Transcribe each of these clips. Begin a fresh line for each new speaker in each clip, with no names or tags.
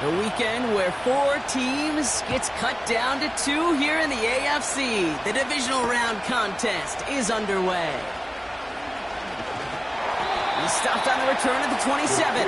The weekend where 4 teams gets cut down to 2 here in the AFC. The divisional round contest is underway. He stopped on the return at the 27.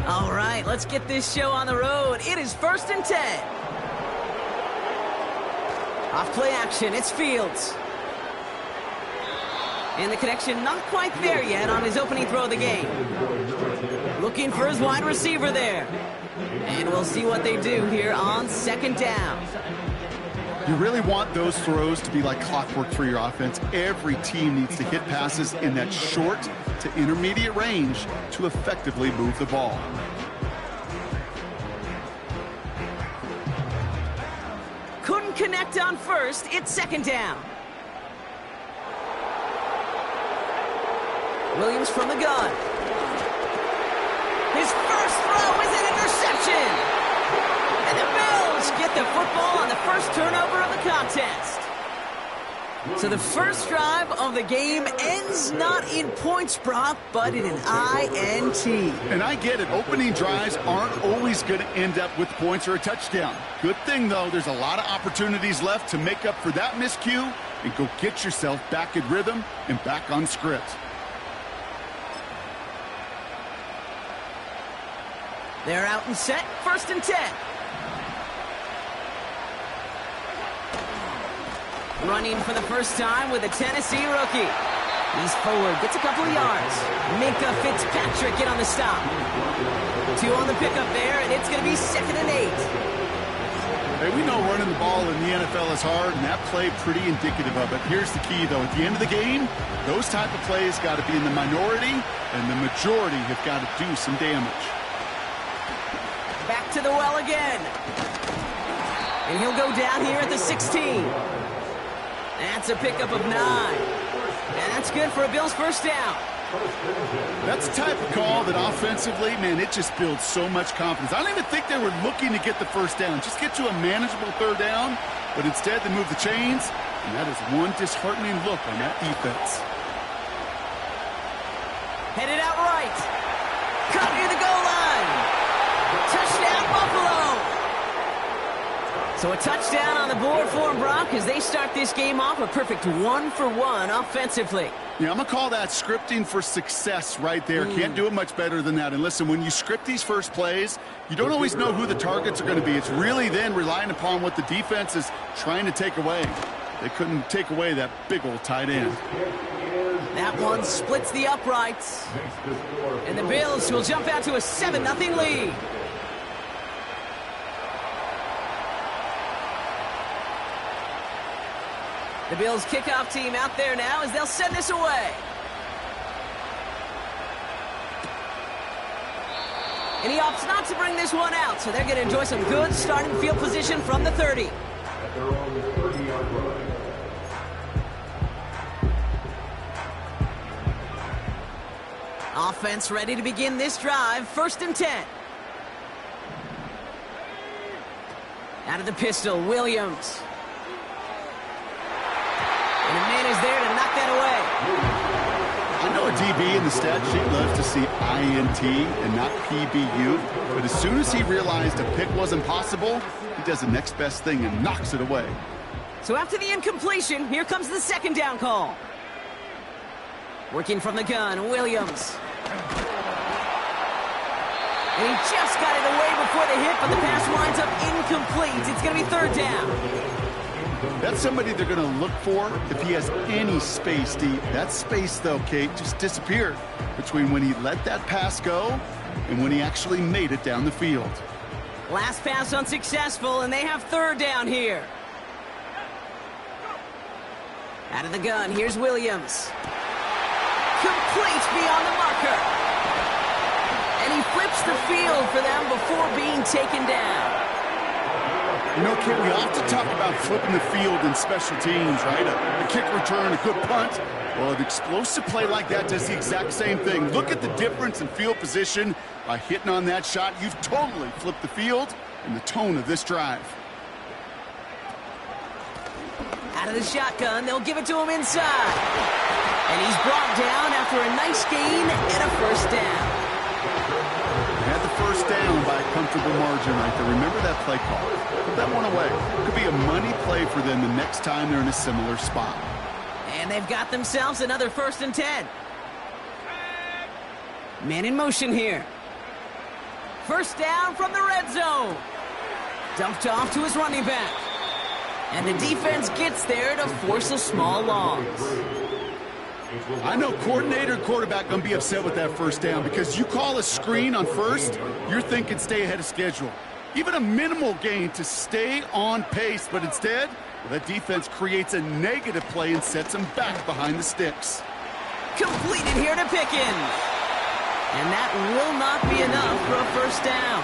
All right, let's get this show on the road. It is 1st and 10. Off play action, it's Fields. And the connection not quite there yet on his opening throw of the game. Looking for his wide receiver there. And we'll see what they do here on 2nd down.
You really want those throws to be like clockwork for your offense. Every team needs to hit passes in that short to intermediate range to effectively move the ball.
Couldn't connect on first. It's 2nd down. Williams from the gun. His first throw is an interception. And the Bills get the football on the first turnover of the contest. So the first drive of the game ends not in points, Brock, but in an INT.
And I get it. Opening drives aren't always going to end up with points or a touchdown. Good thing, though, there's a lot of opportunities left to make up for that miscue and go get yourself back in rhythm and back on script.
They're out and set. 1st and 10. Running for the first time with a Tennessee rookie. He's forward, gets a couple of yards. Minka Fitzpatrick in on the stop. 2 on the pickup there, and it's going to be 2nd and 8.
Hey, we know running the ball in the NFL is hard, and that play pretty indicative of it. Here's the key, though. At the end of the game, those type of plays got to be in the minority, and the majority have got to do some damage.
Back to the well again. And he'll go down here at the 16. That's a pickup of 9. And that's good for a Bills first down.
That's the type of call that offensively, man, it just builds so much confidence. I don't even think they were looking to get the first down. Just get to a manageable 3rd down. But instead, they move the chains. And that is one disheartening look on that defense.
Headed out right. Cut near the goal line. Touchdown, Buffalo. So a touchdown on the board for them, Brock, as they start this game off a perfect 1-for-1 offensively.
Yeah, I'm going to call that scripting for success right there. Can't do it much better than that. And listen, when you script these first plays, you don't always know who the targets are going to be. It's really then relying upon what the defense is trying to take away. They couldn't take away that big old tight end.
That one splits the uprights. And the Bills will jump out to a 7-0 lead. The Bills kickoff team out there now as they'll send this away. And he opts not to bring this one out, so they're going to enjoy some good starting field position from the 30.
At their own 30-yard line.
Offense ready to begin this drive. 1st and 10. Out of the pistol, Williams. And the man is there to knock that away.
I know a DB in the stat sheet loves to see INT and not PBU, but as soon as he realized a pick wasn't possible, he does the next best thing and knocks it away.
So after the incompletion, here comes the 2nd down call. Working from the gun, Williams. And he just got it away before the hit, but the pass winds up incomplete. It's going to be 3rd down.
That's somebody they're going to look for if he has any space deep. That space, though, Kate, just disappeared between when he let that pass go and when he actually made it down the field.
Last pass unsuccessful, and they have 3rd down here. Out of the gun, here's Williams. Complete beyond the marker. And he flips the field for them before being taken down.
You know, Kit, we often talk about flipping the field in special teams, right? A kick return, a good punt. Well, an explosive play like that does the exact same thing. Look at the difference in field position. By hitting on that shot, you've totally flipped the field and the tone of this drive.
Out of the shotgun, they'll give it to him inside. And he's brought down after a nice gain and a first down.
Had the first down by a comfortable margin right there. Remember that play call. Put that one away. Could be a money play for them the next time they're in a similar spot.
And they've got themselves another 1st and 10. Man in motion here. First down from the red zone. Dumped off to his running back. And the defense gets there to force a small loss.
I know coordinator and quarterback going to be upset with that first down because you call a screen on first, you're thinking stay ahead of schedule. Even a minimal gain to stay on pace, but instead, that defense creates a negative play and sets them back behind the sticks.
Completed here to Pickens. And that will not be enough for a first down.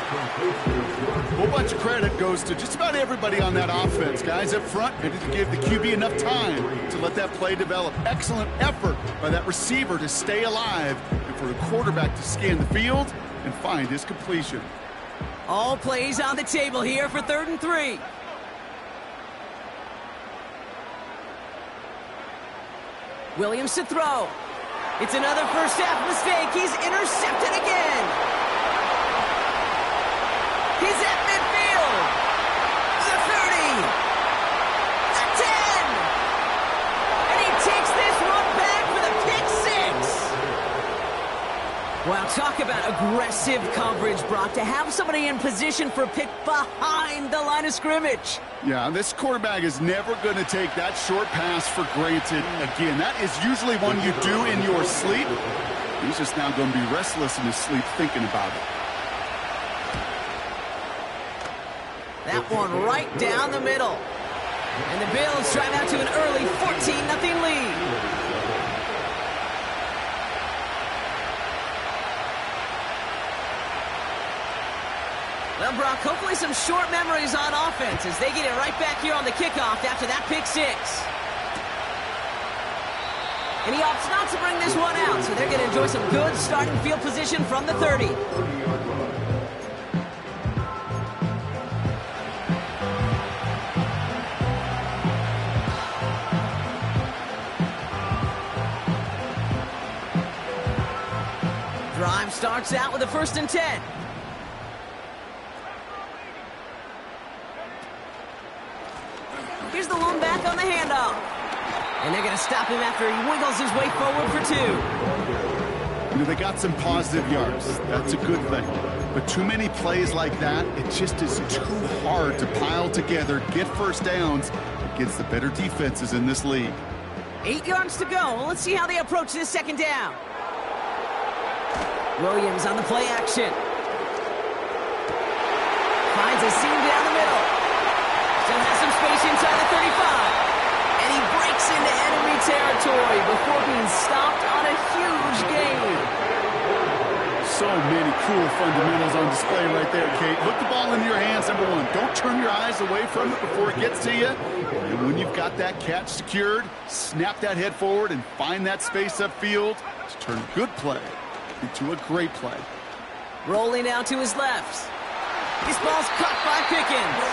A whole bunch of credit goes to just about everybody on that offense. Guys up front ready to give the QB enough time to let that play develop. Excellent effort by that receiver to stay alive and for the quarterback to scan the field and find his completion.
All plays on the table here for 3rd and 3. Williams to throw. It's another first half mistake. He's intercepted again. He's at midfield. The 30. The 10. And he takes this one back with a pick 6. Wow, talk about aggressive coverage, Brock. To have somebody in position for a pick behind the line of scrimmage.
Yeah, this quarterback is never going to take that short pass for granted again. That is usually one you do in your sleep. He's just now going to be restless in his sleep thinking about it.
That one right down the middle. And the Bills drive out to an early 14-0 lead. Well, Brock, hopefully some short memories on offense as they get it right back here on the kickoff after that pick 6. And he opts not to bring this one out, so they're going to enjoy some good starting field position from the 30. Drive starts out with a 1st and 10. Here's the lone back on the handoff. And they're going to stop him after he wiggles his way forward for 2.
You know, they got some positive yards. That's a good thing. But too many plays like that, it just is too hard to pile together, get first downs against the better defenses in this league.
8 yards to go. Well, let's see how they approach this 2nd down. Williams on the play action. Finds a seam down the middle. Still has some space inside the 35. And he breaks into enemy territory before being stopped on a huge gain.
So many cool fundamentals on display right there, Kate. Look the ball into your hands, number one. Don't turn your eyes away from it before it gets to you. And when you've got that catch secured, snap that head forward and find that space upfield to turn a good play into a great play.
Rolling out to his left. This ball's caught by Pickens.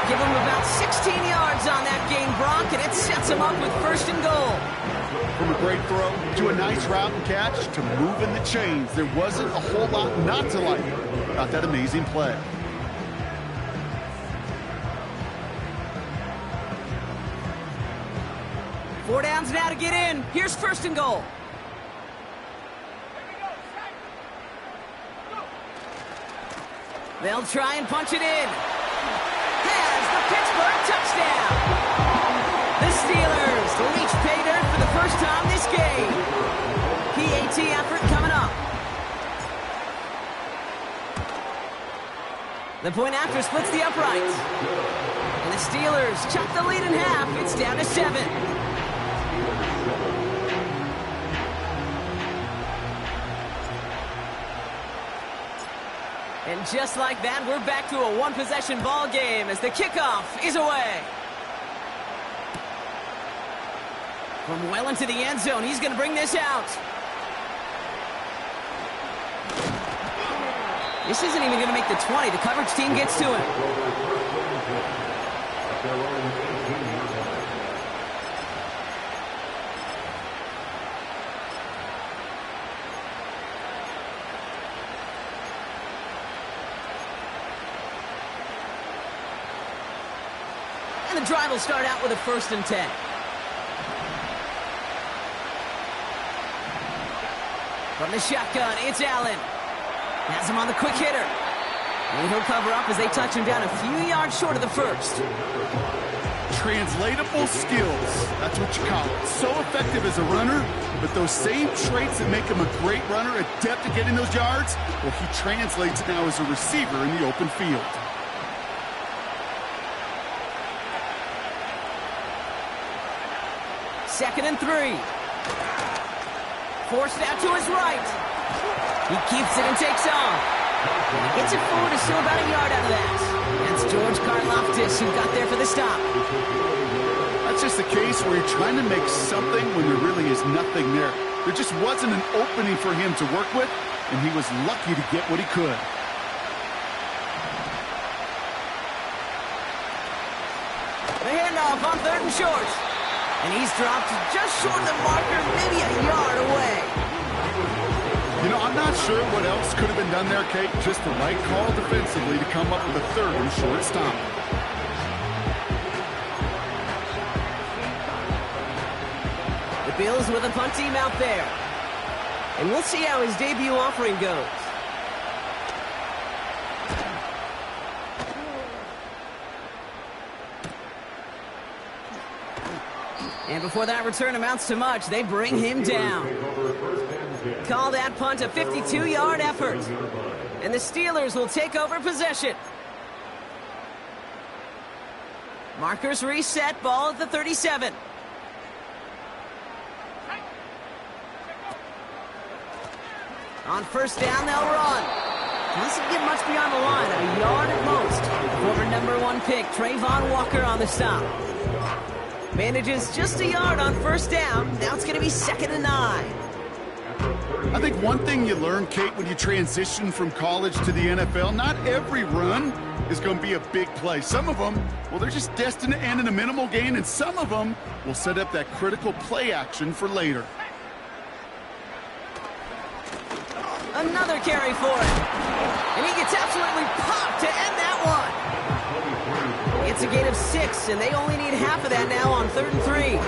Give him about 16 yards on that gain, Brock, and it sets him up with 1st and goal.
From a great throw to a nice route and catch to moving the chains, there wasn't a whole lot not to like about that amazing play.
Four downs now to get in. Here's 1st and goal. They'll try and punch it in. Has the Pittsburgh touchdown. The Steelers reach pay dirt for the first time this game. PAT effort coming up. The point after splits the uprights. And the Steelers chop the lead in half. It's down to 7. And just like that, we're back to a one-possession ball game as the kickoff is away. From well into the end zone, he's going to bring this out. This isn't even going to make the 20. The coverage team gets to him. And the drive will start out with a 1st and 10. From the shotgun, it's Allen. Has him on the quick hitter. And he'll cover up as they touch him down a few yards short of the 1st.
Translatable skills. That's what you call it. So effective as a runner, but those same traits that make him a great runner, adept at getting those yards, well, he translates it now as a receiver in the open field.
Second and 3. Forced out to his right. He keeps it and takes off. He gets it forward to still about a yard out of that. That's George Karlaftis who got there for the stop.
That's just a case where you're trying to make something when there really is nothing there. There just wasn't an opening for him to work with, and he was lucky to get what he could.
The handoff on 3rd and short. And he's dropped just short of the marker, maybe a yard away.
You know, I'm not sure what else could have been done there, Kate. Just the right call defensively to come up with a 3rd and short stop.
The Bills with a punt team out there. And we'll see how his debut offering goes. And before that return amounts to much, they bring him down. Call that punt a 52-yard effort. And the Steelers will take over possession. Markers reset, ball at the 37. On 1st down, they'll run. Doesn't get much beyond the line, a yard at most. Former number 1 pick, Trayvon Walker on the stop. Manages just a yard on 1st down. Now it's going to be 2nd and 9.
I think one thing you learn, Kate, when you transition from college to the NFL, not every run is going to be a big play. Some of them, well, they're just destined to end in a minimal gain, and some of them will set up that critical play action for later.
Another carry for him. And he gets absolutely popped to end that one. It's a gain of 6, and they only need half of that now on 3rd and 3.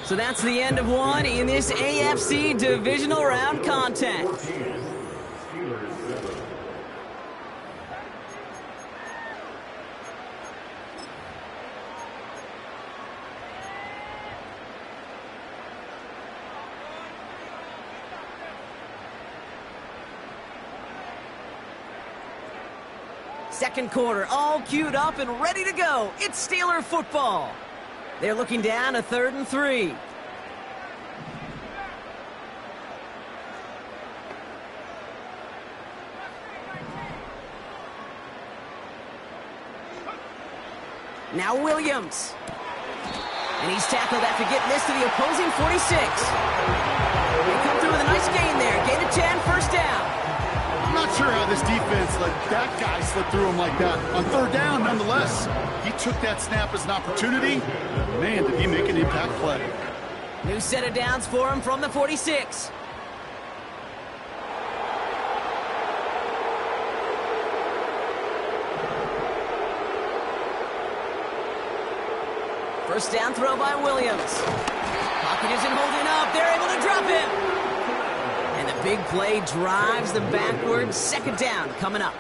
So that's the end of one in this AFC divisional round contest. Second quarter, all queued up and ready to go. It's Steeler football. They're looking down a 3rd and 3. Now Williams. And he's tackled after getting this to the opposing 46. They come through with a nice gain there. Gain of 10, 1st down.
I'm not sure how this defense let that guy slip through him like that. On 3rd down, nonetheless, he took that snap as an opportunity. Man, did he make an impact play.
New set of downs for him from the 46. First down throw by Williams. Pocket isn't holding up. They're able to drop him. And the big play drives them backwards. 2nd down coming up.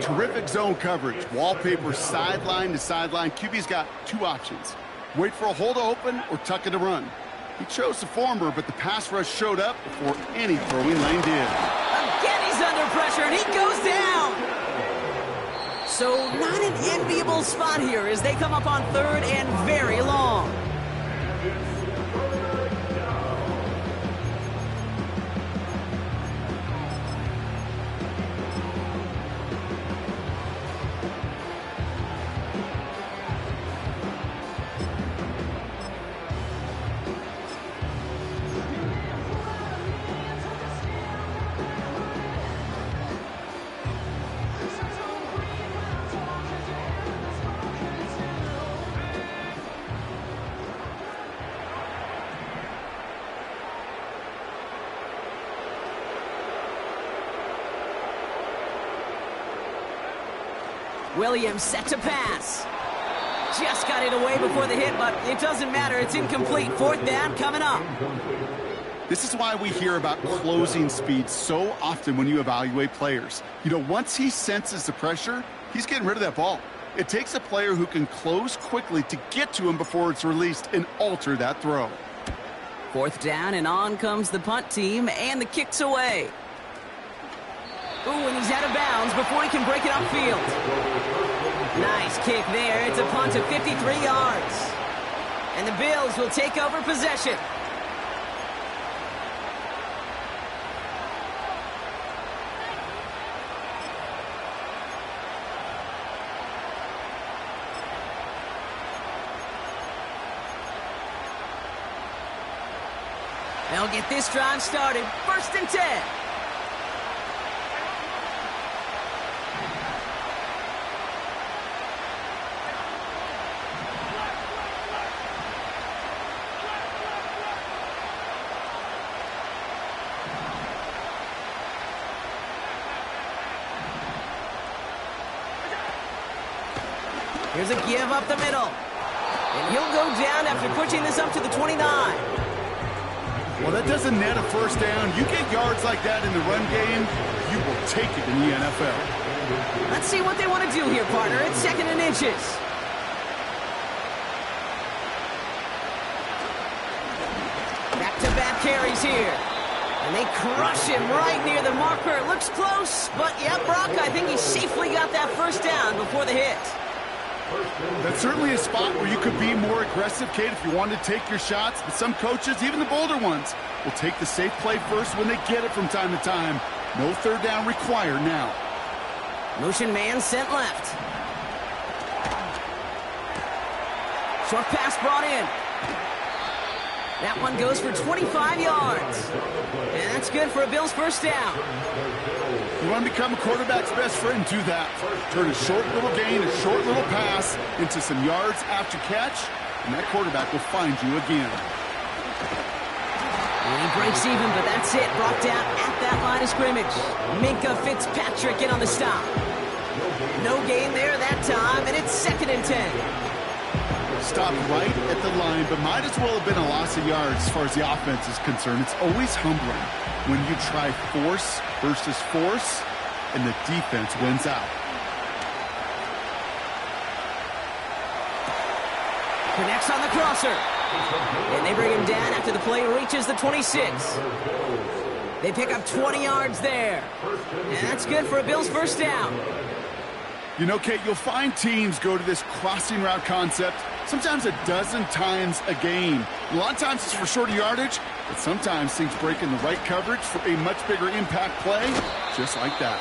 Terrific zone coverage. Wallpaper sideline to sideline. QB's got 2 options. Wait for a hole to open or tuck it to run. He chose the former, but the pass rush showed up before any throwing lane did.
Again, he's under pressure, and he goes down. So not an enviable spot here as they come up on third and very long. Williams set to pass. Just got it away before the hit, but it doesn't matter. It's incomplete. Fourth down coming up.
This is why we hear about closing speed so often when you evaluate players. You know, once he senses the pressure, he's getting rid of that ball. It takes a player who can close quickly to get to him before it's released and alter that throw.
Fourth down, and on comes the punt team, and the kick's away. Ooh, and he's out of bounds before he can break it upfield. Nice kick there. It's a punt of 53 yards. And the Bills will take over possession. They'll get this drive started. 1st and 10. Here's a give up the middle. And he'll go down after pushing this up to the 29.
Well, that doesn't net a first down. You get yards like that in the run game, you will take it in the NFL.
Let's see what they want to do here, partner. It's 2nd and inches. Back-to-back carries here. And they crush him right near the marker. It looks close, but yeah, Brock, I think he safely got that first down before the hit.
That's certainly a spot where you could be more aggressive, Kate, if you want to take your shots. But some coaches, even the bolder ones, will take the safe play first when they get it from time to time. No third down required now.
Motion man sent left. Short pass brought in. That one goes for 25 yards. And that's good for a Bills first down.
You want to become a quarterback's best friend, do that. Turn a short little gain, a short little pass into some yards after catch, and that quarterback will find you again.
And he breaks even, but that's it. Brought down at that line of scrimmage. Minkah Fitzpatrick in on the stop. No gain there that time, and it's 2nd and 10.
Stopped right at the line, but might as well have been a loss of yards as far as the offense is concerned. It's always humbling when you try force versus force, and the defense wins out.
Connects on the crosser. And they bring him down after the play reaches the 26. They pick up 20 yards there. And that's good for a Bills first down.
You know, Kate, you'll find teams go to this crossing route concept sometimes a dozen times a game. A lot of times it's for shorter yardage, but sometimes things break in the right coverage for a much bigger impact play, just like that.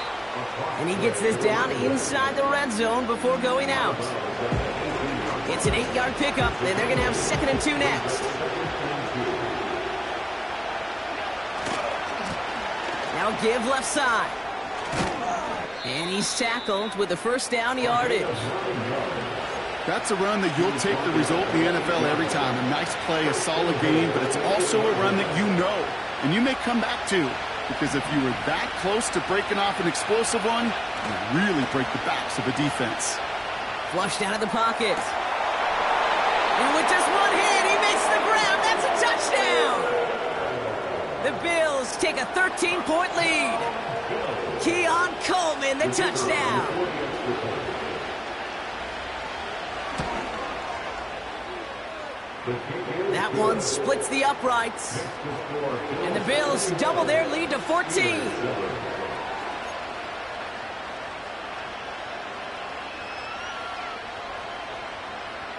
And he gets this down inside the red zone before going out. It's an 8-yard pickup, and they're going to have 2nd and 2 next. Now give left side. And he's tackled with the first down yardage.
That's a run that you'll take the result in the NFL every time. A nice play, a solid game, but it's also a run that you know and you may come back to, because if you were that close to breaking off an explosive one, you really break the backs of a defense.
Flushed out of the pocket. And with just one hit, he makes the grab. That's a touchdown. The Bills take a 13-point lead. Keon Coleman, the touchdown. That one splits the uprights. And the Bills double their lead to 14.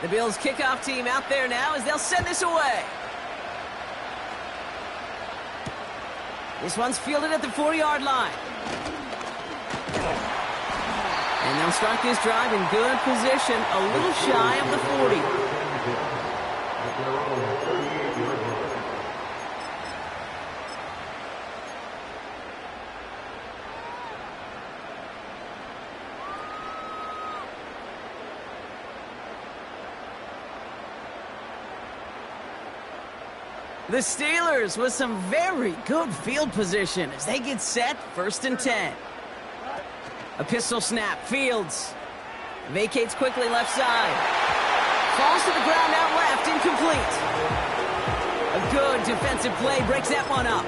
The Bills kickoff team out there now as they'll send this away. This one's fielded at the 40-yard line. And they'll start this drive in good position, a little shy of the 40. The Steelers with some very good field position as they get set, 1st and 10. A pistol snap, Fields. Vacates quickly left side. Falls to the ground out left, incomplete. A good defensive play breaks that one up.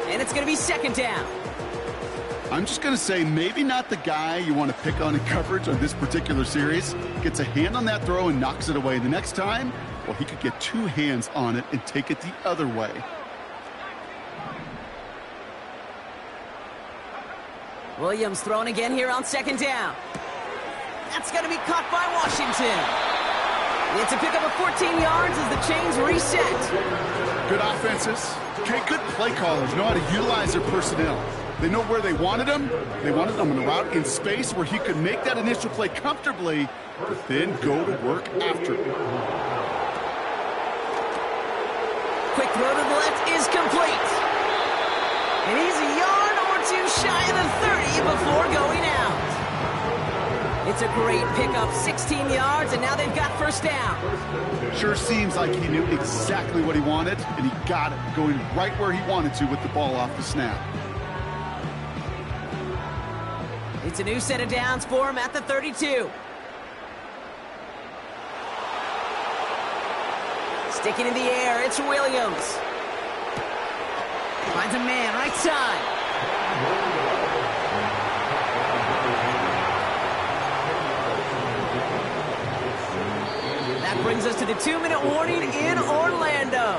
And it's going to be 2nd down.
I'm just going to say maybe not the guy you want to pick on in coverage on this particular series. Gets a hand on that throw and knocks it away. The next time, well, he could get 2 hands on it and take it the other way.
Williams throwing again here on 2nd down. That's going to be caught by Washington. It's a pickup of 14 yards as the chains reset.
Good offenses. Okay, good play callers know how to utilize their personnel. They know where they wanted him. They wanted him on a route in space where he could make that initial play comfortably, but then go to work after it.
Quick throw to the left is complete. And he's a yard or 2 shy of the 30 before going out. It's a great pickup, 16 yards, and now they've got 1st down.
Sure seems like he knew exactly what he wanted, and he got it, going right where he wanted to with the ball off the snap.
It's a new set of downs for him at the 32. Sticking in the air, it's Williams. Finds a man, right side. That brings us to the 2-minute warning in Orlando.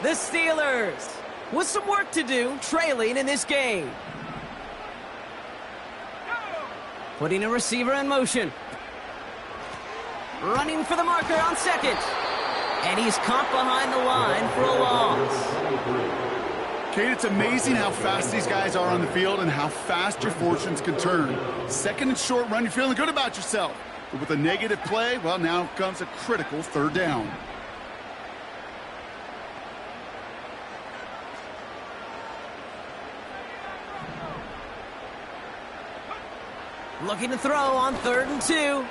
The Steelers with some work to do, trailing in this game. Putting a receiver in motion. Running for the marker on 2nd. And he's caught behind the line for a loss.
Kate, it's amazing how fast these guys are on the field and how fast your fortunes can turn. 2nd and short run, you're feeling good about yourself. But with a negative play, well, now comes a critical 3rd down.
Looking to throw on 3rd and 2.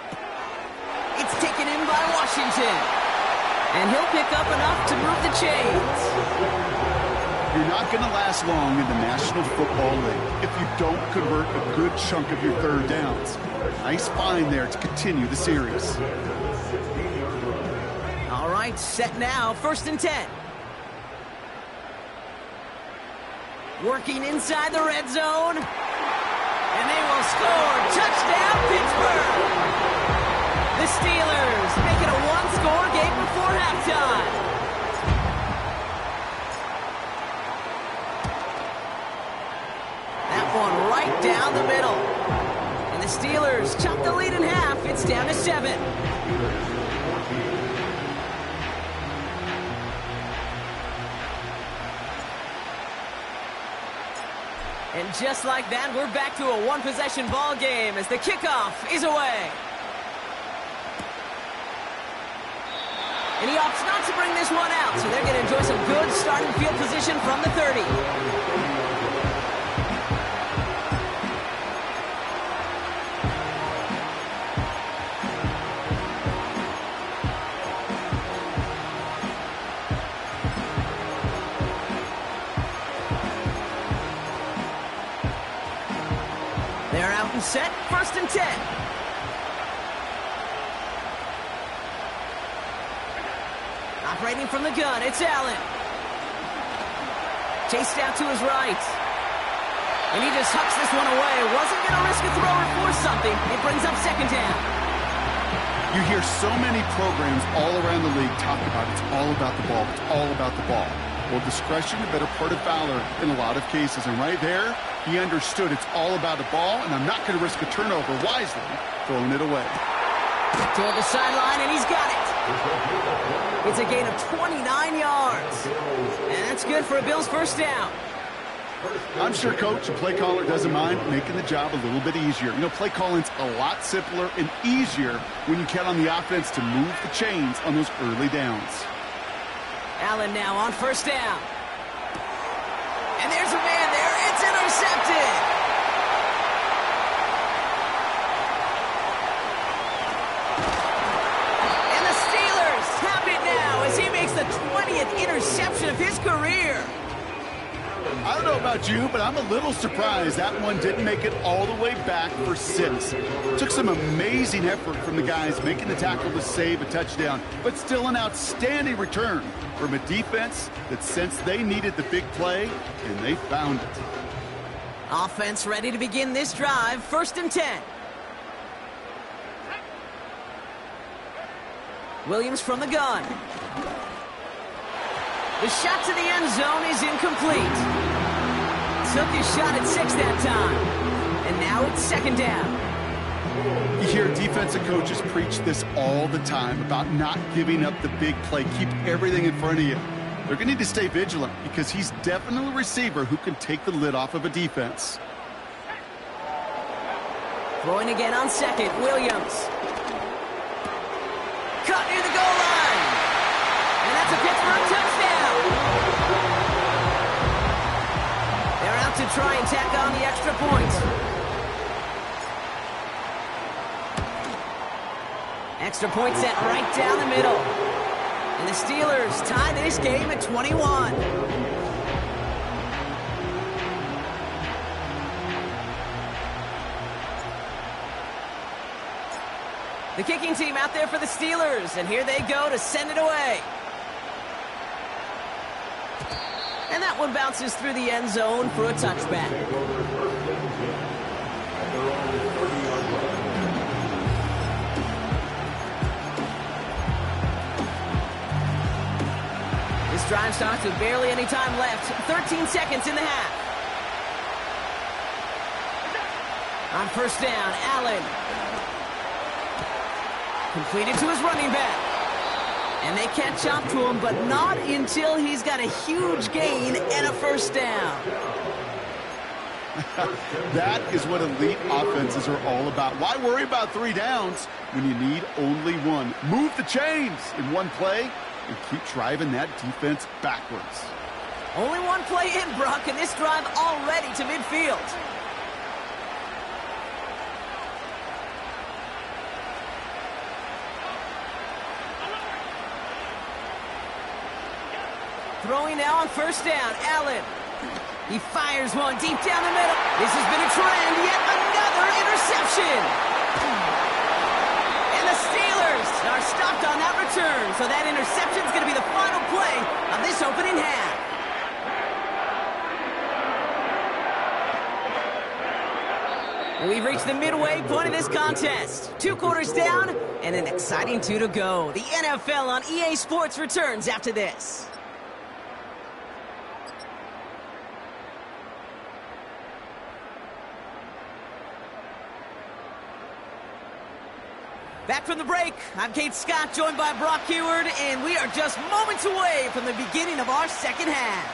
It's taken in by Washington. And he'll pick up enough to move the chains.
You're not going to last long in the National Football League if you don't convert a good chunk of your 3rd downs. Nice find there to continue the series.
All right, set now, 1st and 10. Working inside the red zone. And they will score. Touchdown, Pittsburgh! The Steelers make it a 1-score game before halftime. That one right down the middle. And the Steelers chop the lead in half. It's down to 7. And just like that, we're back to a 1-possession ball game as the kickoff is away. And he opts not to bring this one out, so they're going to enjoy some good starting field position from the 30. They're out and set, 1st and 10. Operating from the gun, it's Allen. Chased out to his right. And he just hucks this one away. Wasn't going to risk a throw or force something. It brings up 2nd down.
You hear so many programs all around the league talk about it's all about the ball. It's all about the ball. Well, discretion, the better part of valor in a lot of cases. And right there, he understood it's all about the ball, and I'm not going to risk a turnover wisely, throwing it away.
toward the sideline, and he's got it. It's a gain of 29 yards. And that's good for a Bills first down.
I'm sure coach and play caller doesn't mind making the job a little bit easier. You know, play calling's a lot simpler and easier when you count on the offense to move the chains on those early downs.
Allen now on first down. And there's a man there. It's intercepted. And the Steelers have it now as he makes the 20th interception of his career.
I don't know about you, but I'm a little surprised that one didn't make it all the way back for 6. Took some amazing effort from the guys making the tackle to save a touchdown, but still an outstanding return from a defense that sensed they needed the big play, and they found it.
Offense ready to begin this drive, 1st and 10. Williams from the gun. The shot to the end zone is incomplete. Took his shot at 6 that time. And now it's 2nd down.
You hear defensive coaches preach this all the time about not giving up the big play. Keep everything in front of you. They're going to need to stay vigilant because he's definitely a receiver who can take the lid off of a defense.
Throwing again on 2nd, Williams. Caught near the goal line. And that's a Pittsburgh touchdown. They're out to try and tack on the extra point. Extra point set right down the middle. And the Steelers tie this game at 21. The kicking team out there for the Steelers, and here they go to send it away. And that one bounces through the end zone for a touchback. This drive starts with barely any time left. 13 seconds in the half. On first down, Allen. Completed to his running back. And they catch up to him, but not until he's got a huge gain and a first down.
That is what elite offenses are all about. Why worry about 3 downs when you need only 1? Move the chains in one play and keep driving that defense backwards.
Only one play in, Brock, and this drive already to midfield. Throwing now on first down, Allen. He fires one deep down the middle. This has been a trend, yet another interception. And the Steelers are stopped on that return, so that interception is going to be the final play of this opening half. We've reached the midway point of this contest. 2 quarters down and an exciting 2 to go. The NFL on EA Sports returns after this. Back from the break, I'm Kate Scott, joined by Brock Heward, and we are just moments away from the beginning of our second half.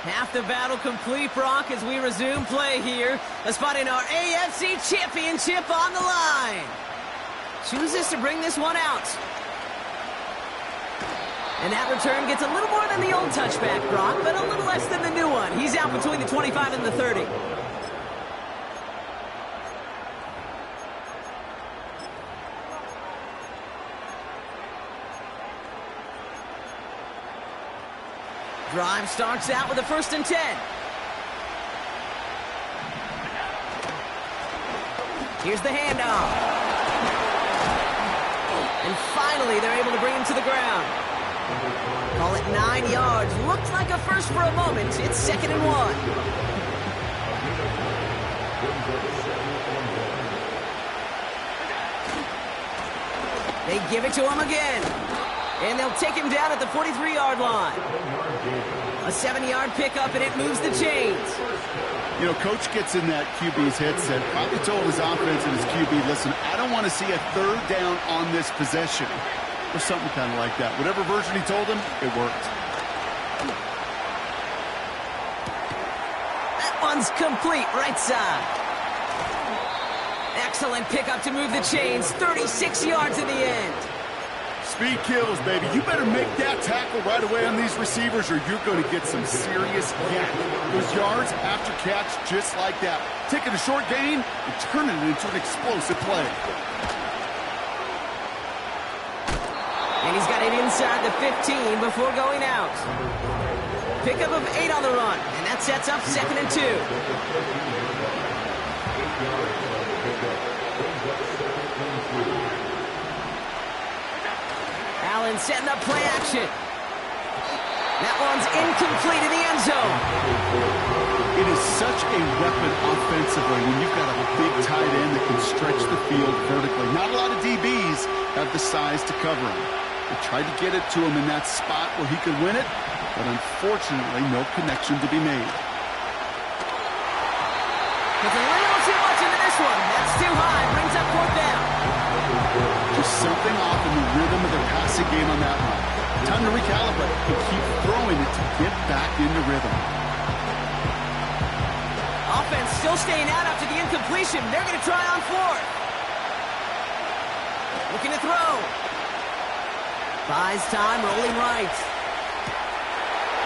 Half the battle complete, Brock, as we resume play here. Spotting our AFC Championship on the line. Chooses to bring this one out. And that return gets a little more than the old touchback, Brock, but a little less than the new one. He's out between the 25 and the 30. Drive starts out with a 1st and 10. Here's the handoff. And finally, they're able to bring him to the ground. Call it 9 yards. Looked like a first for a moment. It's 2nd and 1. They give it to him again. And they'll take him down at the 43-yard line. A 7-yard pickup, and it moves the chains.
You know, coach gets in that QB's headset, probably told his offense and his QB, listen, I don't want to see a third down on this possession. Or something kind of like that. Whatever version he told him, it worked.
That one's complete, right side. Excellent pickup to move the chains. 36 yards in the end.
Speed kills, baby. You better make that tackle right away on these receivers or you're going to get some serious yak. Those yards after catch just like that. Taking a short gain and turning it into an explosive play.
And he's got it inside the 15 before going out. Pickup of 8 on the run, and that sets up 2nd and 2. Allen setting up play action. That one's incomplete in the end zone.
It is such a weapon offensively when you've got a big tight end that can stretch the field vertically. Not a lot of DBs have the size to cover him. They tried to get it to him in that spot where he could win it, but unfortunately, no connection to be made.
Puts a little too much into this one. That's too high. Brings up 4th down.
Just something off in the rhythm of their passing game on that one. Time to recalibrate and keep throwing it to get back into rhythm.
Offense still staying out after the incompletion. They're going to try on 4th. Looking to throw. Buys time, rolling right.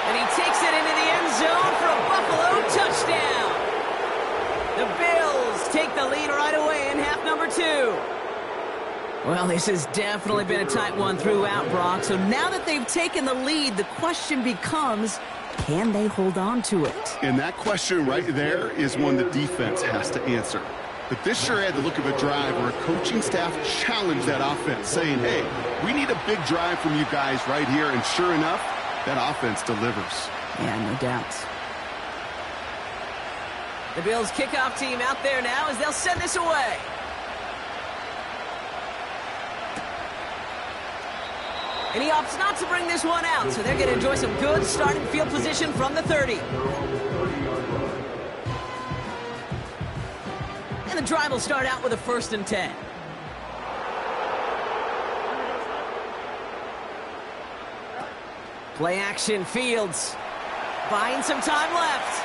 And he takes it into the end zone for a Buffalo touchdown. The Bills take the lead right away in half number 2. Well, this has definitely been a tight one throughout, Brock. So now that they've taken the lead, the question becomes, can they hold on to it?
And that question right there is one the defense has to answer. But this sure had the look of a drive where a coaching staff challenged that offense, saying, hey, we need a big drive from you guys right here. And sure enough, that offense delivers.
Yeah, no doubt. The Bills kickoff team out there now as they'll send this away. And he opts not to bring this one out, so they're going to enjoy some good starting field position from the 30. And the drive will start out with a 1st and 10. Play action, Fields. Buying some time left.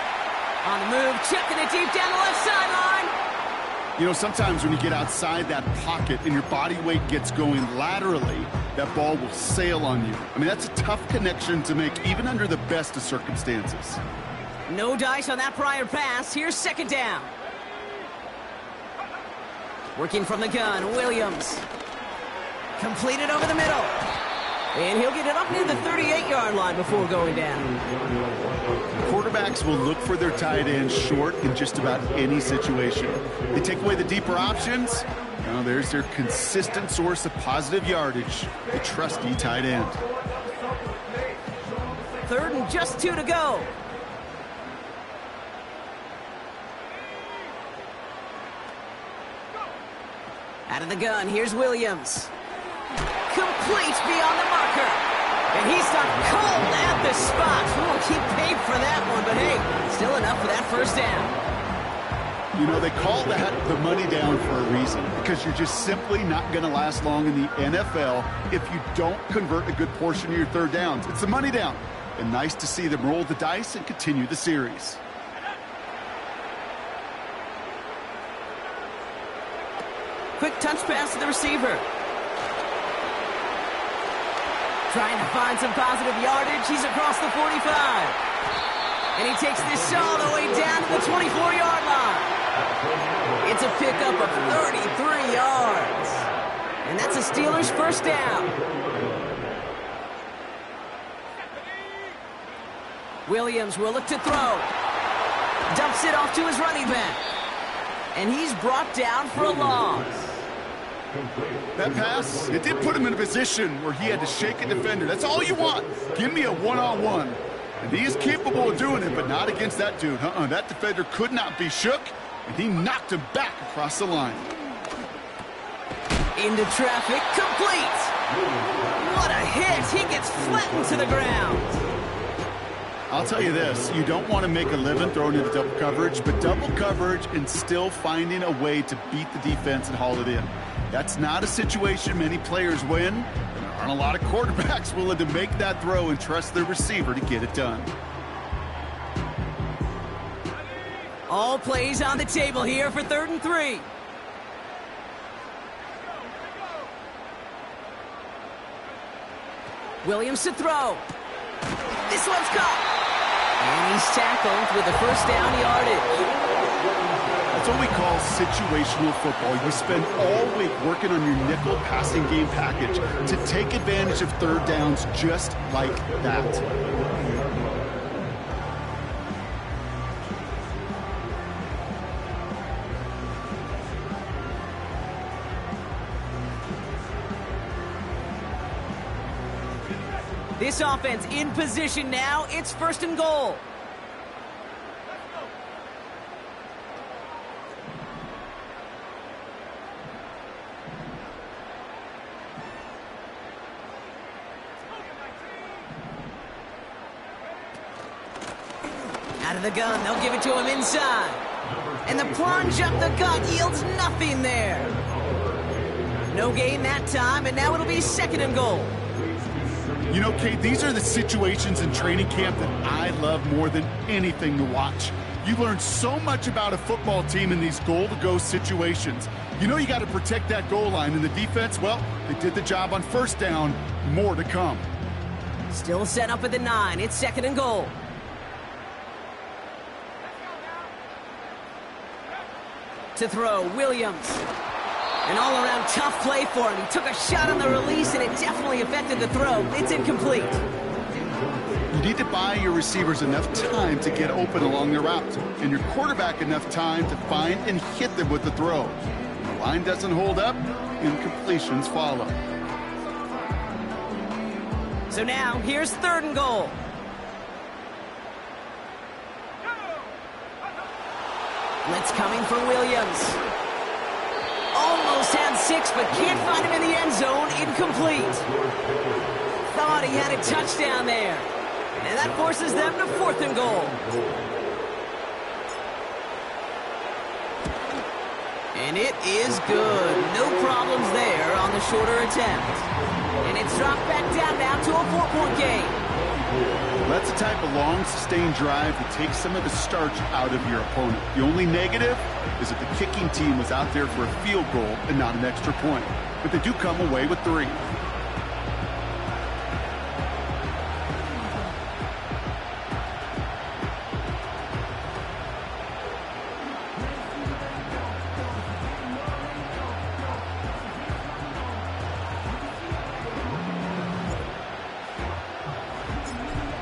On the move, checking it deep down the left sideline.
You know, sometimes when you get outside that pocket and your body weight gets going laterally, that ball will sail on you. I mean, that's a tough connection to make, even under the best of circumstances.
No dice on that prior pass. Here's 2nd down. Working from the gun, Williams. Completed over the middle. And he'll get it up near the 38-yard line before going down.
Quarterbacks will look for their tight end short in just about any situation. They take away the deeper options. Now there's their consistent source of positive yardage, the trusty tight end.
3rd and just 2 to go. Out of the gun, here's Williams. Complete beyond the marker. And he's done cold at the spot. We won't keep paid for that one, but hey, still enough for that 1st down.
You know, they call that the money down for a reason, because you're just simply not going to last long in the NFL if you don't convert a good portion of your 3rd downs. It's the money down. And nice to see them roll the dice and continue the series.
Quick touch pass to the receiver. Trying to find some positive yardage. He's across the 45. And he takes this all the way down to the 24-yard line. It's a pickup of 33 yards. And that's a Steelers 1st down. Williams will look to throw. Dumps it off to his running back. And he's brought down for a loss.
That pass, it did put him in a position where he had to shake a defender. That's all you want. Give me a one-on-one. And he is capable of doing it, but not against that dude. That defender could not be shook, and he knocked him back across the line.
Into traffic, complete. What a hit. He gets flattened to the ground.
I'll tell you this, you don't want to make a living throwing into double coverage, but double coverage and still finding a way to beat the defense and haul it in. That's not a situation many players win. There aren't a lot of quarterbacks willing to make that throw and trust their receiver to get it done.
All plays on the table here for 3rd and 3. Williams to throw. This one's caught. And he's tackled with the first down yardage.
That's what we call situational football. You spend all week working on your nickel passing game package to take advantage of 3rd downs just like that.
This offense in position now. It's 1st and goal. Out of the gun, they'll give it to him inside. And the plunge up the gut yields nothing there. No gain that time, and now it'll be 2nd and goal.
You know, Kate, these are the situations in training camp that I love more than anything to watch. You learn so much about a football team in these goal-to-go situations. You know you got to protect that goal line, and the defense, well, they did the job on 1st down. More to come.
Still set up at the 9. It's 2nd and goal. To throw, Williams. An all-around tough play for him. He took a shot on the release, and it definitely affected the throw. It's incomplete.
You need to buy your receivers enough time to get open along their route, and your quarterback enough time to find and hit them with the throw. The line doesn't hold up, incompletions follow.
So now, here's 3rd and goal. Blitz coming for Williams. Almost had 6, but can't find him in the end zone. Incomplete. Thought he had a touchdown there. And that forces them to 4th and goal. And it is good. No problems there on the shorter attempt. And it's dropped back down now to a 4-point game.
That's the type of long, sustained drive that takes some of the starch out of your opponent. The only negative is that the kicking team was out there for a field goal and not an extra point. But they do come away with 3.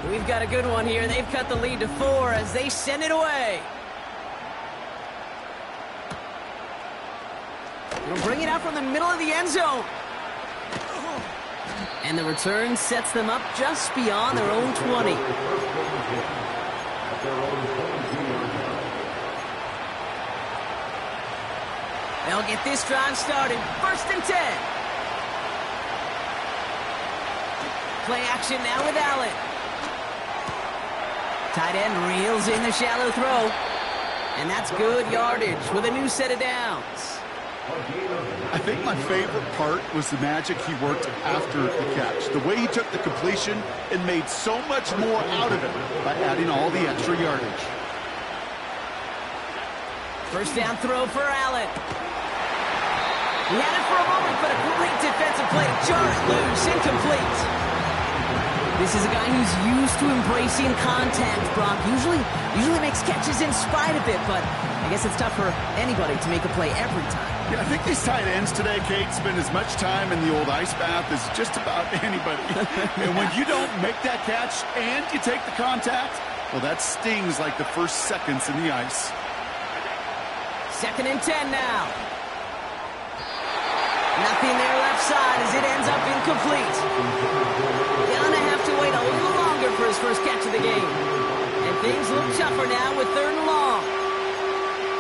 We've got a good one here. They've cut the lead to 4 as they send it away. They'll bring it out from the middle of the end zone. And the return sets them up just beyond their own 20. They'll get this drive started. 1st and 10. Play action now with Allen. Tight end reels in the shallow throw. And that's good yardage with a new set of downs.
I think my favorite part was the magic he worked after the catch. The way he took the completion and made so much more out of it by adding all the extra yardage.
1st down throw for Allen. He had it for a moment, but a great defensive play to jar it loose. Incomplete. This is a guy who's used to embracing contact, Brock. Usually makes catches in spite of it, but I guess it's tough for anybody to make a play every time.
Yeah, I think these tight ends today, Kate, spend as much time in the old ice bath as just about anybody. And when you don't make that catch and you take the contact, well, that stings like the first seconds in the ice.
2nd and 10 now. Nothing there left side as it ends up incomplete. Gonna have to wait a little longer for his first catch of the game. And things look tougher now with 3rd and long.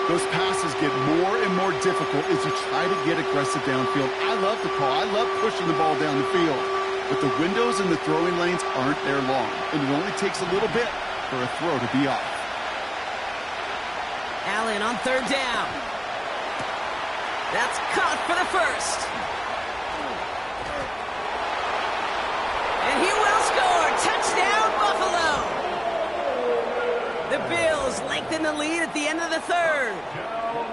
Those passes get more and more difficult as you try to get aggressive downfield. I love the call. I love pushing the ball down the field. But the windows in the throwing lanes aren't there long. And it only takes a little bit for a throw to be off.
Allen on third down. That's caught for the first. And he will score. Touchdown, Buffalo. The Bills lengthen the lead at the end of the third.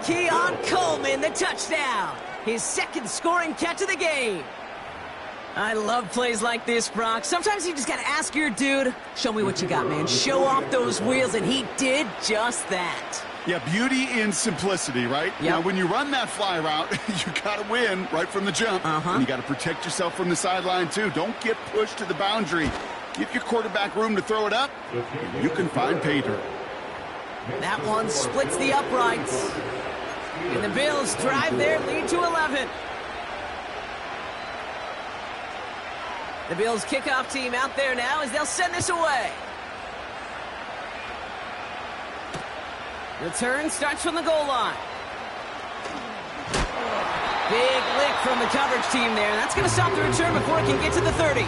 Keon Coleman, the touchdown. His second scoring catch of the game. I love plays like this, Brock. Sometimes you just got to ask your dude, show me what you got, man. Show off those wheels, and he did just that.
Yeah, beauty in simplicity, right?
Yep.
Now, when you run that fly route, you got to win right from the jump. And you got to protect yourself from the sideline, too. Don't get pushed to the boundary. Give your quarterback room to throw it up. You can find pay dirt.
That one splits the uprights. And the Bills drive their lead to 11. The Bills kickoff team out there now as they'll send this away. Return starts from the goal line. Big lick from the coverage team there. That's going to stop the return before it can get to the 30.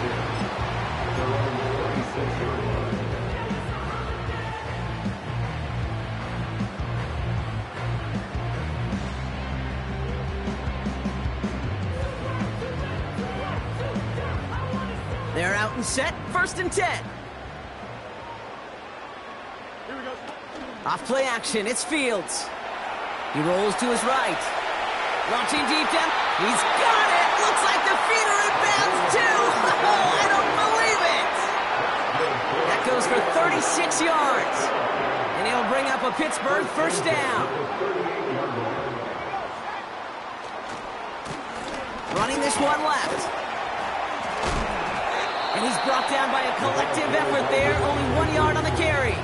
They're out and set, 1st and 10. Off play action, it's Fields. He rolls to his right. Launching deep down. He's got it! Looks like the feeder inbounds too! Oh, I don't believe it! That goes for 36 yards. And he'll bring up a Pittsburgh 1st down. Running this one left. And he's brought down by a collective effort there. Only 1 yard on the carry.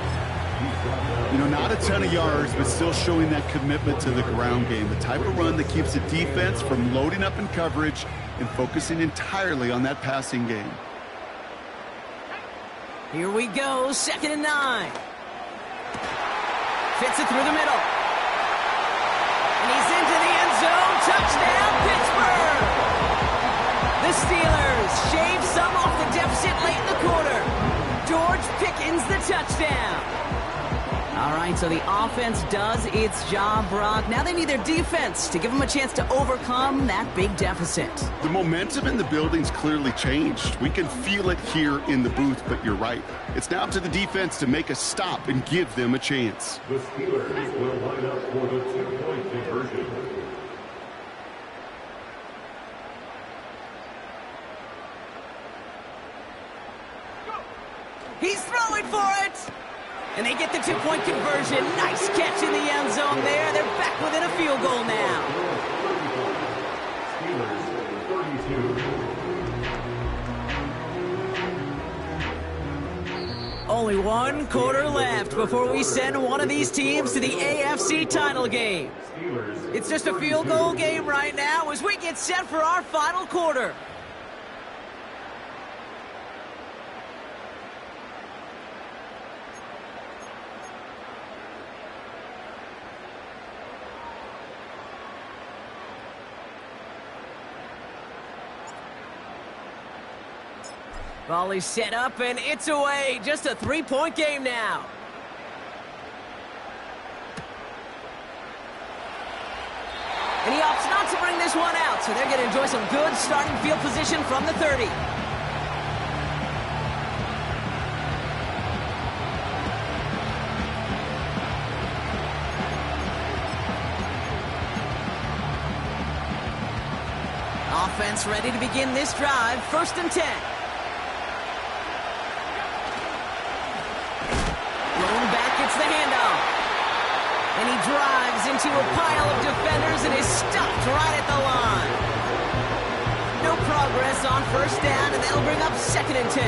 You know, not a ton of yards, but still showing that commitment to the ground game. The type of run that keeps the defense from loading up in coverage and focusing entirely on that passing game.
Here we go, 2nd and 9. Fits it through the middle. And he's into the end zone. Touchdown, Pittsburgh! The Steelers shave some off the deficit late in the quarter. George Pickens, the touchdown. All right, so the offense does its job, Brock. Now they need their defense to give them a chance to overcome that big deficit.
The momentum in the building's clearly changed. We can feel it here in the booth, but you're right. It's now up to the defense to make a stop and give them a chance.
The Steelers will line up for the 2-point conversion.
He's throwing for it! And they get the 2-point conversion. Nice catch in the end zone there. They're back within a field goal now.
Steelers 32.
Only 1 quarter left before we send one of these teams to the AFC title game. It's just a field goal game right now as we get set for our final quarter. Volley set up, and it's away. Just a 3-point game now. And he opts not to bring this one out, so they're going to enjoy some good starting field position from the 30. Offense ready to begin this drive, 1st and 10. Going back, it's the handoff. And he drives into a pile of defenders and is stopped right at the line. No progress on 1st down, and that'll bring up 2nd and 10.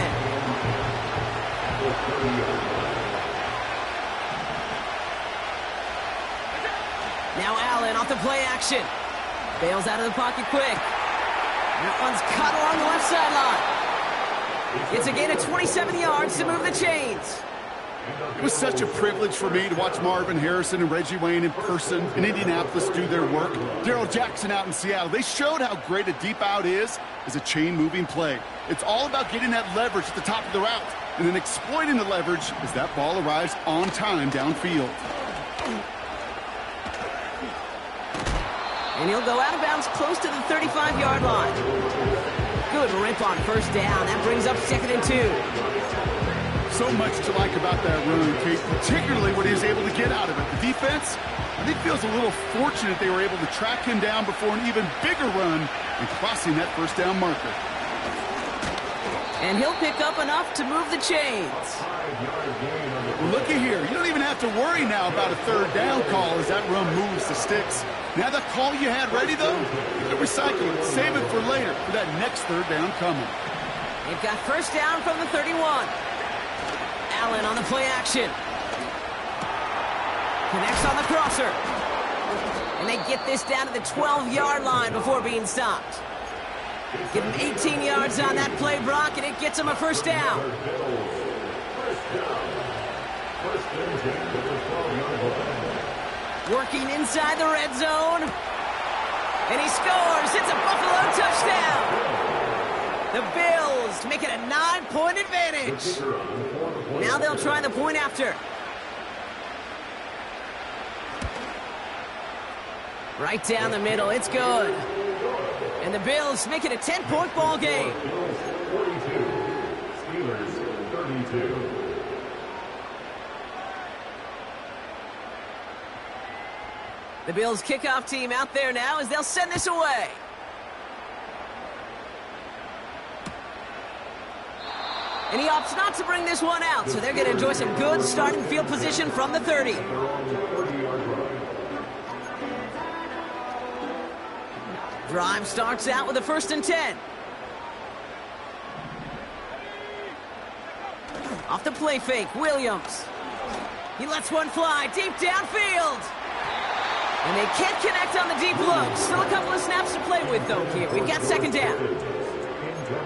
Now Allen off the play action. Bails out of the pocket quick. That one's caught along the left sideline. It's a gain of 27 yards to move the chains.
It was such a privilege for me to watch Marvin Harrison and Reggie Wayne in person in Indianapolis do their work. Darrell Jackson out in Seattle. They showed how great a deep out is as a chain-moving play. It's all about getting that leverage at the top of the route and then exploiting the leverage as that ball arrives on time downfield.
And he'll go out of bounds close to the 35-yard line. Good rip on first down. That brings up 2nd and 2.
So much to like about that run, Kate, particularly what he was able to get out of it. The defense, I think, feels a little fortunate they were able to track him down before an even bigger run and crossing that first down marker.
And he'll pick up enough to move the chains.
Well, looky here. You don't even have to worry now about a third down call as that run moves the sticks. Now that call you had ready, though, you can recycle it. Save it for later for that next third down coming.
They've got first down from the 31. Allen on the play action. Connects on the crosser. And they get this down to the 12-yard line before being stopped. Give him 18 yards on that play, Brock, and it gets him a first down. Working inside the red zone. And he scores. It's a Buffalo touchdown. The Bills make it a 9-point advantage. Now they'll try the point after. Right down the middle. It's good. And the Bills make it a 10-point ball game.
Steelers 32.
The Bills kickoff team out there now as they'll send this away. And he opts not to bring this one out, so they're going to enjoy some good starting field position from the 30. Drive starts out with a 1st and 10. Off the play fake, Williams. He lets one fly deep downfield. And they can't connect on the deep look. Still a couple of snaps to play with, though, here. We've got 2nd down.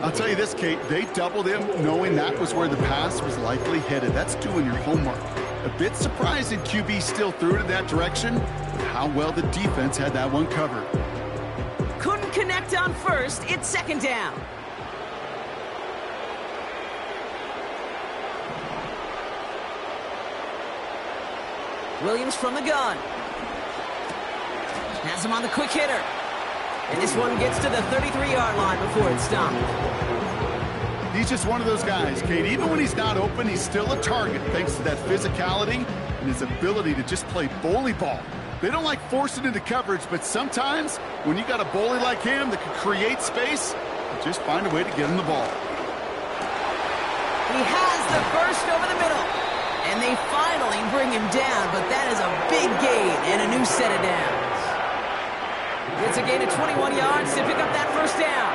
I'll tell you this, Kate. They doubled him knowing that was where the pass was likely headed. That's doing your homework. A bit surprising QB still threw it in that direction, but how well the defense had that one covered.
Couldn't connect on first. It's 2nd down. Williams from the gun. Has him on the quick hitter. And this one gets to the 33-yard line before it's stopped.
He's just one of those guys, Kate. Even when he's not open, he's still a target thanks to that physicality and his ability to just play bully ball. They don't like forcing into coverage, but sometimes when you got a bully like him that can create space, you just find a way to get him the ball.
He has the first over the middle. And they finally bring him down, but that is a big gain and a new set of downs. It's a gain of 21 yards to pick up that first down.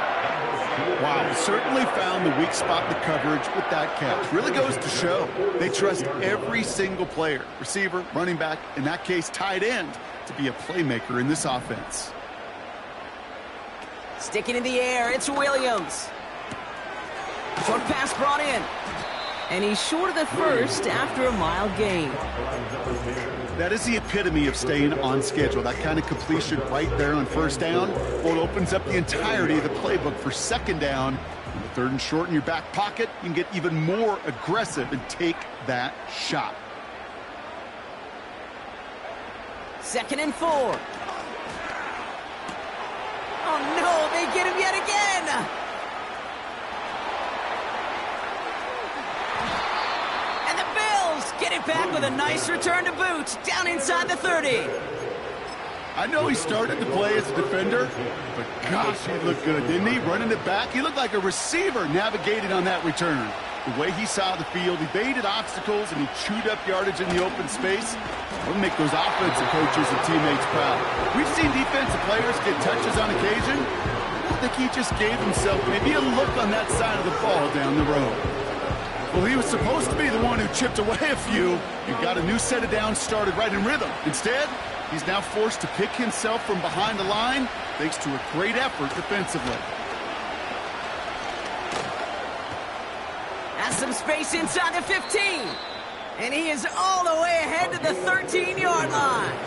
Wow, certainly found the weak spot in the coverage with that catch. Really goes to show they trust every single player, receiver, running back, in that case tight end, to be a playmaker in this offense.
Sticking in the air, it's Williams. Short pass brought in. And he's short of the first after a mile gain.
That is the epitome of staying on schedule. That kind of completion right there on first down. Well, it opens up the entirety of the playbook for 2nd down. And the 3rd and short in your back pocket, you can get even more aggressive and take that shot.
2nd and 4. Oh, no, they get him yet again. Get it back with a nice return to boot, down inside the 30.
I know he started to play as a defender, but gosh, he looked good, didn't he? Running it back, he looked like a receiver navigating on that return. The way he saw the field, he baited obstacles, and he chewed up yardage in the open space. It'll make those offensive coaches and teammates proud. We've seen defensive players get touches on occasion. I think he just gave himself maybe a look on that side of the ball down the road. Well, he was supposed to be the one who chipped away a few and got a new set of downs started right in rhythm. Instead, he's now forced to pick himself from behind the line thanks to a great effort defensively.
Has some space inside the 15. And he is all the way ahead to the 13-yard line.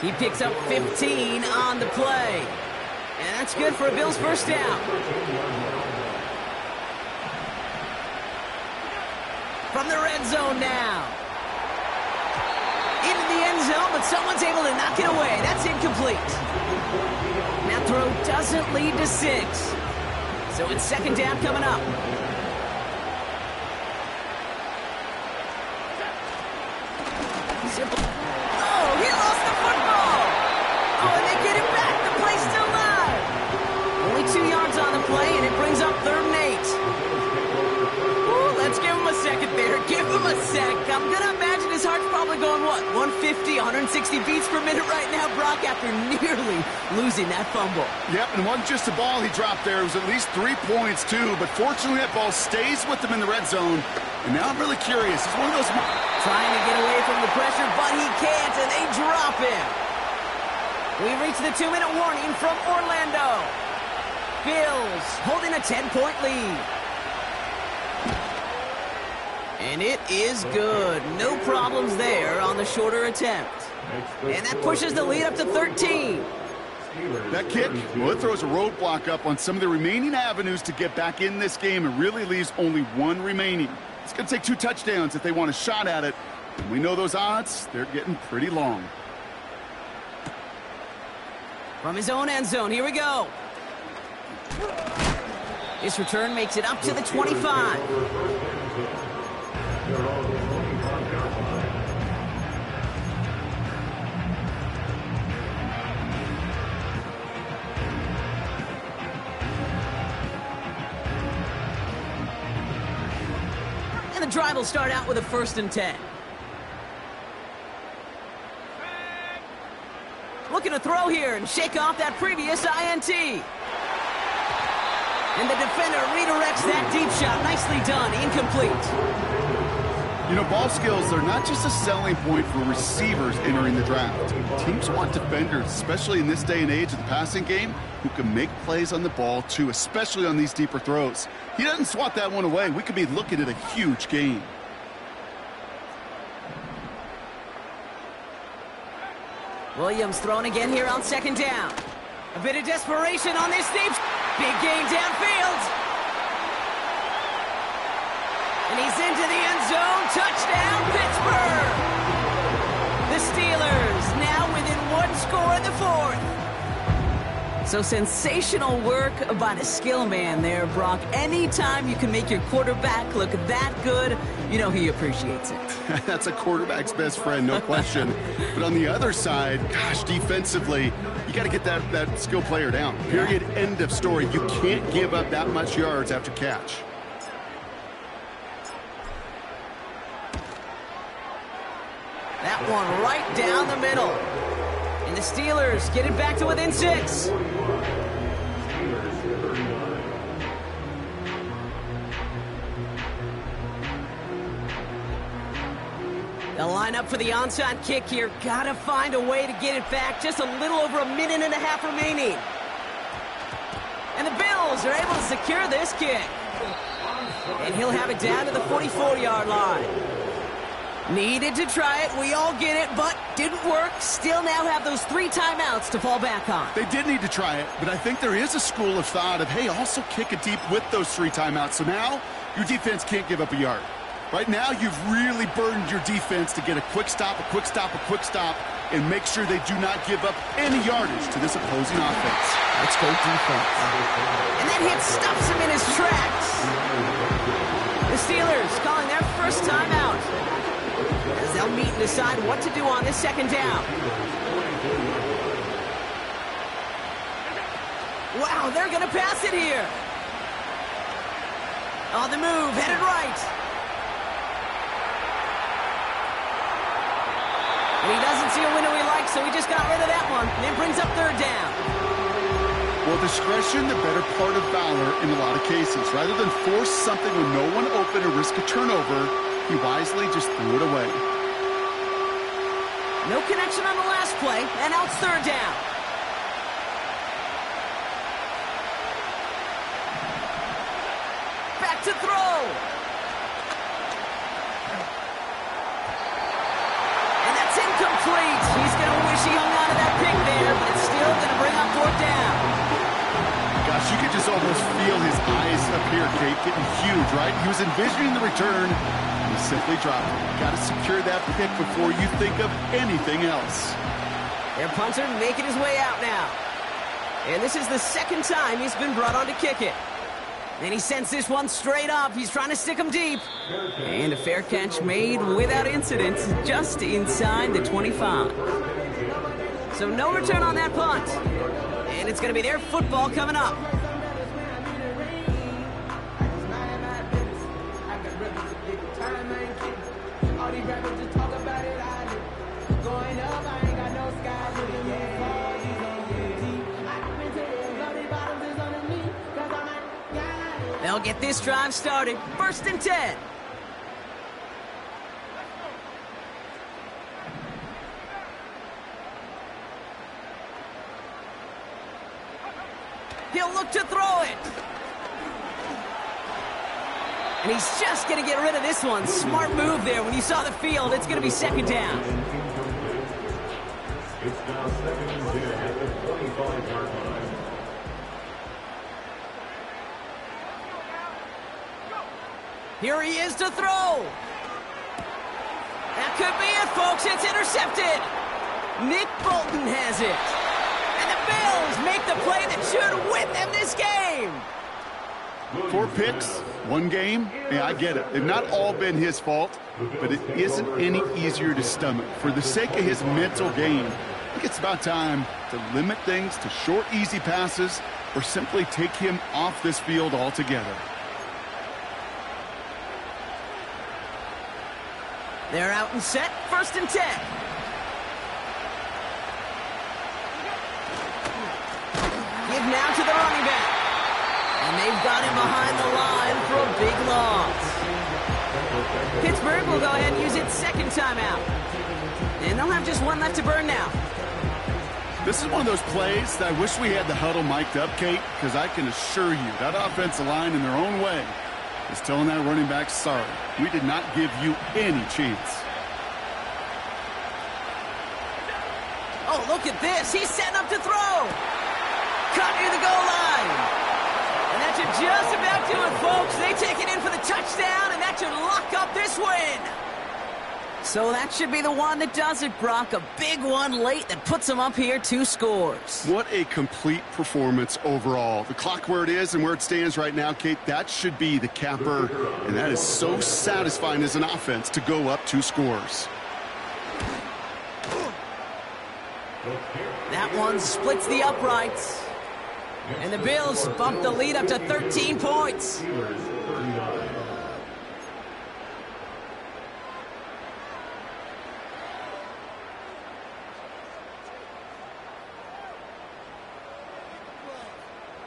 He picks up 15 on the play. And that's good for a Bills first down. From the red zone now. Into the end zone, but someone's able to knock it away. That's incomplete. That throw doesn't lead to 6. So it's second down coming up. Simple. Oh, he lost the football. Oh, and they get it back. The play's still live. Only 2 yards on the play, and it brings up 3rd and 8. Ooh, let's give him a second there. Give him a sec. I'm going to imagine his heart's probably going, what, 150, 160 beats per minute right now, Brock, after nearly losing that fumble.
Yep, and it wasn't just a ball he dropped there. It was at least 3 points, too. But fortunately, that ball stays with him in the red zone. And now I'm really curious. He's one of those...
Trying to get away from the pressure, but he can't, and they drop him. We've reached the 2-minute warning from Orlando. Bills holding a 10-point lead. And it is good. No problems there on the shorter attempt. And that pushes the lead up to 13.
That kick, well, it throws a roadblock up on some of the remaining avenues to get back in this game. It really leaves only 1 remaining. It's going to take 2 touchdowns if they want a shot at it. And we know those odds, they're getting pretty long.
From his own end zone, here we go. This return makes it up to the 25. And the drive will start out with a 1st and 10. Looking to throw here and shake off that previous INT. And the defender redirects that deep shot. Nicely done. Incomplete.
You know, ball skills are not just a selling point for receivers entering the draft. Teams want defenders, especially in this day and age of the passing game, who can make plays on the ball, too, especially on these deeper throws. He doesn't swat that one away. We could be looking at a huge gain.
Williams thrown again here on 2nd down. A bit of desperation on this deep. Big gain downfield. And he's into the end zone. Touchdown, Pittsburgh. The Steelers now within 1 score in the 4th. So sensational work by the skill man there, Brock. Anytime you can make your quarterback look that good, you know he appreciates it.
That's a quarterback's best friend, no question. But on the other side, gosh, defensively, you got to get that skill player down. Period, end of story. You can't give up that much yards after catch.
That one right down the middle. And the Steelers get it back to within 6. They'll line up for the onside kick here. Gotta find a way to get it back. Just a little over 1.5 minutes remaining. And the Bills are able to secure this kick. And he'll have it down to the 44-yard line. Needed to try it. We all get it, but didn't work. Still now have those 3 timeouts to fall back on.
They did need to try it, but I think there is a school of thought of, hey, also kick it deep with those 3 timeouts. So now your defense can't give up a yard. Right now, you've really burdened your defense to get a quick stop, and make sure they do not give up any yardage to this opposing offense.
Let's go defense. And that hit stops him in his tracks. The Steelers calling their first timeout, as they'll meet and decide what to do on this 2nd down. Wow, they're going to pass it here. On the move, headed right. And he doesn't see a window he likes, so he just got rid of that one. And it brings up 3rd down.
Well, discretion, the better part of valor in a lot of cases. Rather than force something with no one open or risk a turnover, he wisely just threw it away.
No connection on the last play, and now it's 3rd down. Back to throw.
here, Kate, getting huge, right? He was envisioning the return, and he simply dropped it. Got to secure that pick before you think of anything else.
Their punter making his way out now. And this is the second time he's been brought on to kick it. And he sends this one straight up. He's trying to stick him deep. And a fair catch made without incident, just inside the 25. So no return on that punt. And it's going to be their football coming up. They'll get this drive started. 1st and 10. He'll look to throw it. And he's just going to get rid of this one. Smart move there. When you saw the field, it's going to be 2nd down.
It's now 2nd and 10 at the 25-yard line.
Here he is to throw. That could be it, folks. It's intercepted. Nick Bolton has it. And the Bills make the play that should win them this game.
4 picks, 1 game. Yeah, I get it. They've not all been his fault, but it isn't any easier to stomach. For the sake of his mental game, I think it's about time to limit things to short, easy passes or simply take him off this field altogether.
They're out and set. 1st and 10. Give now to the running back. And they've got him behind the line for a big loss. Pittsburgh will go ahead and use its 2nd timeout. And they'll have just 1 left to burn now.
This is one of those plays that I wish we had the huddle mic'd up, Kate, because I can assure you that offensive line in their own way is telling that running back, sorry, we did not give you any chance.
Oh, look at this. He's setting up to throw. Cut near the goal line. And that should just about do it, folks. They take it in for the touchdown, and that should lock up this win. So that should be the one that does it, Brock. A big one late that puts them up here 2 scores.
What a complete performance overall. The clock where it is and where it stands right now, Kate, that should be the capper. And that is so satisfying as an offense to go up 2 scores.
That one splits the uprights. And the Bills bump the lead up to 13 points.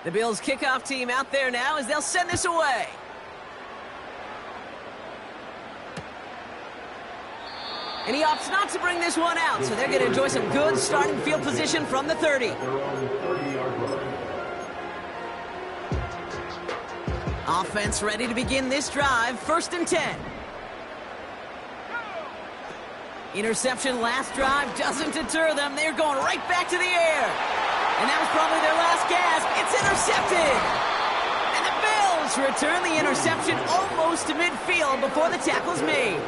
The Bills kickoff team out there now as they'll send this away. And he opts not to bring this one out, so they're going to enjoy some good starting field position from the 30. Offense ready to begin this drive. 1st and 10. Interception last drive doesn't deter them. They're going right back to the air. And that was probably their last gasp. It's intercepted. And the Bills return the interception almost to midfield before the tackle's made.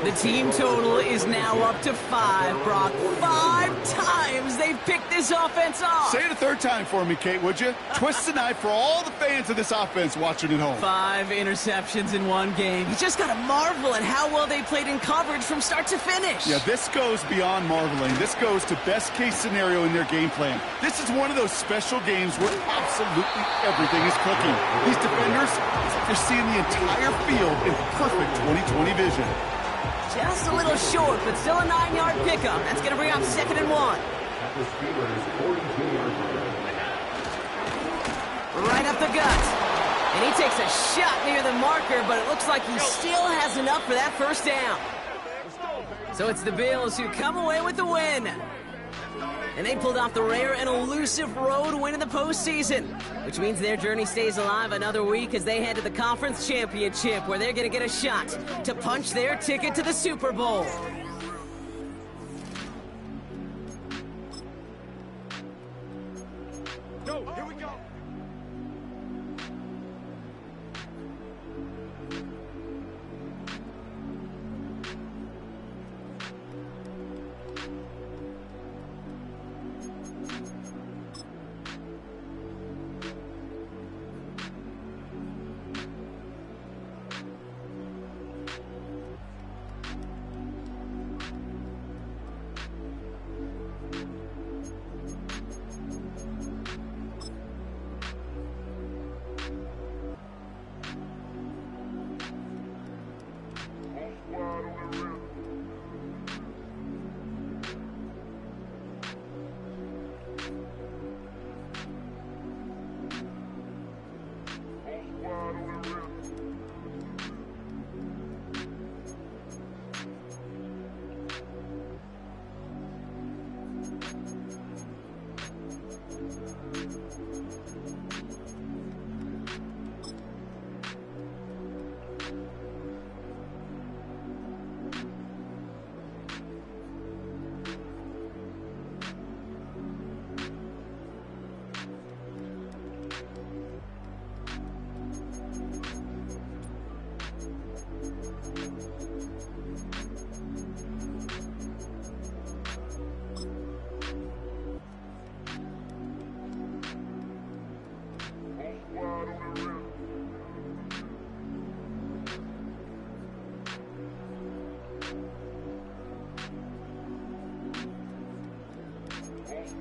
The team total is now up to 5, Brock. 5 times they've picked this offense off.
Say it a 3rd time for me, Kate, would you? Twist the knife for all the fans of this offense watching at home.
5 interceptions in 1 game. You just got to marvel at how well they played in coverage from start to finish.
Yeah, this goes beyond marveling. This goes to best-case scenario in their game plan. This is one of those special games where absolutely everything is clicking. These defenders, it's like they're seeing the entire field in perfect 20/20 vision.
Just a little short, but still a 9-yard pickup. That's going to bring up 2nd and 1. Right up the gut. And he takes a shot near the marker, but it looks like he still has enough for that 1st down. So it's the Bills who come away with the win. And they pulled off the rare and elusive road win in the postseason, which means their journey stays alive another week as they head to the conference championship, where they're going to get a shot to punch their ticket to the Super Bowl.
Go, here we go.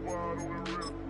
wide on the rim.